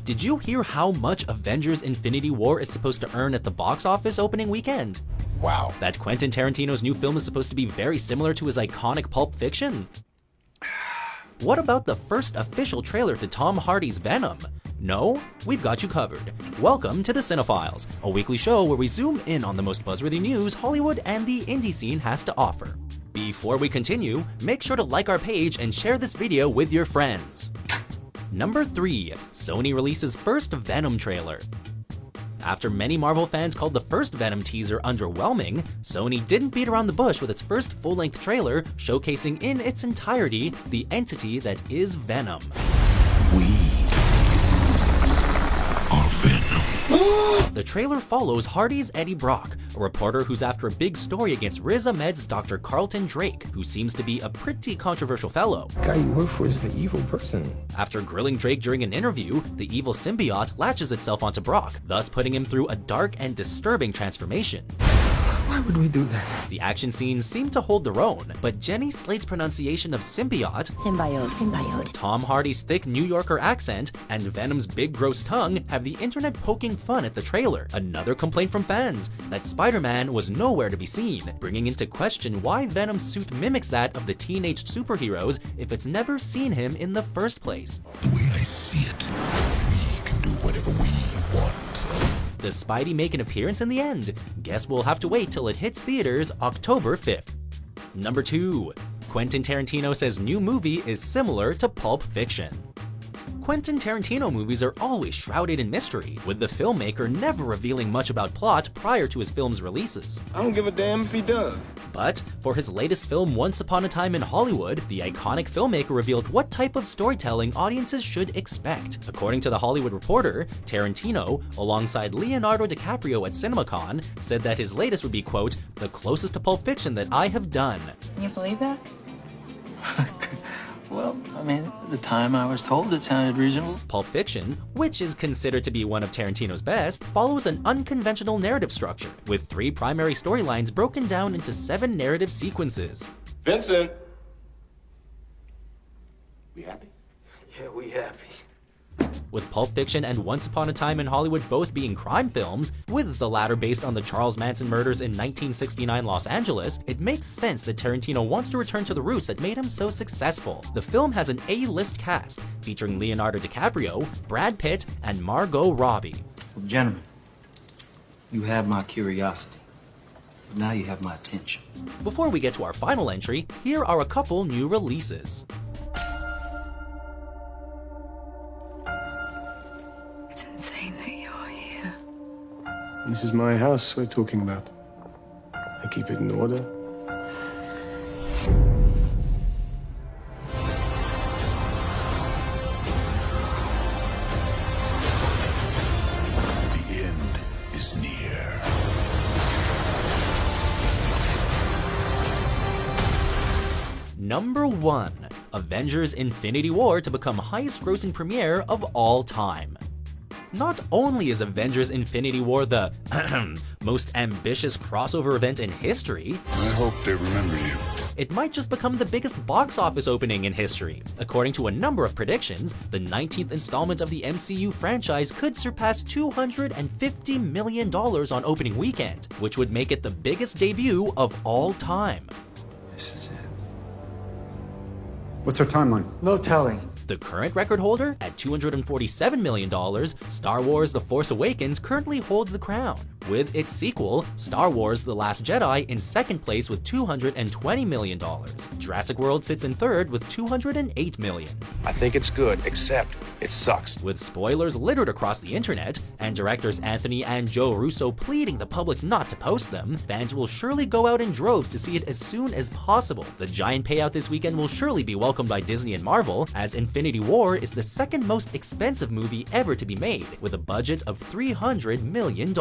Did you hear how much Avengers Infinity War is supposed to earn at the box office opening weekend? Wow. That Quentin Tarantino's new film is supposed to be very similar to his iconic Pulp Fiction? What about the first official trailer to Tom Hardy's Venom? No? We've got you covered. Welcome to The Cinephiles, a weekly show where we zoom in on the most buzzworthy news Hollywood and the indie scene has to offer. Before we continue, make sure to like our page and share this video with your friends. Number 3. Sony releases first Venom trailer. After many Marvel fans called the first Venom teaser underwhelming, Sony didn't beat around the bush with its first full-length trailer showcasing in its entirety the entity that is Venom. We are Venom. The trailer follows Hardy's Eddie Brock, a reporter who's after a big story against Riz Ahmed's Dr. Carlton Drake, who seems to be a pretty controversial fellow. The guy you work for is the evil person. After grilling Drake during an interview, the evil symbiote latches itself onto Brock, thus putting him through a dark and disturbing transformation. Why would we do that? The action scenes seem to hold their own, but Jenny Slate's pronunciation of symbiote, Symbiote. Tom Hardy's thick New Yorker accent, and Venom's big gross tongue have the internet poking fun at the trailer. Another complaint from fans, that Spider-Man was nowhere to be seen, bringing into question why Venom's suit mimics that of the teenage superheroes if it's never seen him in the first place. The way I see it, we can do whatever we want. Does Spidey make an appearance in the end? Guess we'll have to wait till it hits theaters October 5th. Number 2. Quentin Tarantino says new movie is similar to Pulp Fiction. Quentin Tarantino movies are always shrouded in mystery, with the filmmaker never revealing much about plot prior to his film's releases. I don't give a damn if he does. But for his latest film Once Upon a Time in Hollywood, the iconic filmmaker revealed what type of storytelling audiences should expect. According to The Hollywood Reporter, Tarantino, alongside Leonardo DiCaprio at CinemaCon, said that his latest would be, quote, the closest to Pulp Fiction that I have done. Can you believe that? Well, I mean, at the time I was told it sounded reasonable. Pulp Fiction, which is considered to be one of Tarantino's best, follows an unconventional narrative structure, with 3 primary storylines broken down into 7 narrative sequences. Vincent. We happy? Yeah, we happy. With Pulp Fiction and Once Upon a Time in Hollywood both being crime films, with the latter based on the Charles Manson murders in 1969 Los Angeles, it makes sense that Tarantino wants to return to the roots that made him so successful. The film has an A-list cast, featuring Leonardo DiCaprio, Brad Pitt, and Margot Robbie. Well, gentlemen, you have my curiosity, but now you have my attention. Before we get to our final entry, here are a couple new releases. It's insane that you're here. This is my house we're talking about. I keep it in order. The end is near. Number 1. Avengers Infinity War to become highest-grossing premiere of all time. Not only is Avengers Infinity War the most ambitious crossover event in history, I hope they remember you. it might just become the biggest box office opening in history. According to a number of predictions, the 19th installment of the MCU franchise could surpass $250 million on opening weekend, which would make it the biggest debut of all time. This is it. What's our timeline? No telling. The current record holder, at $247 million, Star Wars The Force Awakens currently holds the crown, with its sequel, Star Wars The Last Jedi, in second place with $220 million. Jurassic World sits in third with $208 million. I think it's good, except it sucks. With spoilers littered across the internet, and directors Anthony and Joe Russo pleading the public not to post them, fans will surely go out in droves to see it as soon as possible. The giant payout this weekend will surely be welcomed by Disney and Marvel, as Infinity War is the second most expensive movie ever to be made, with a budget of $300 million.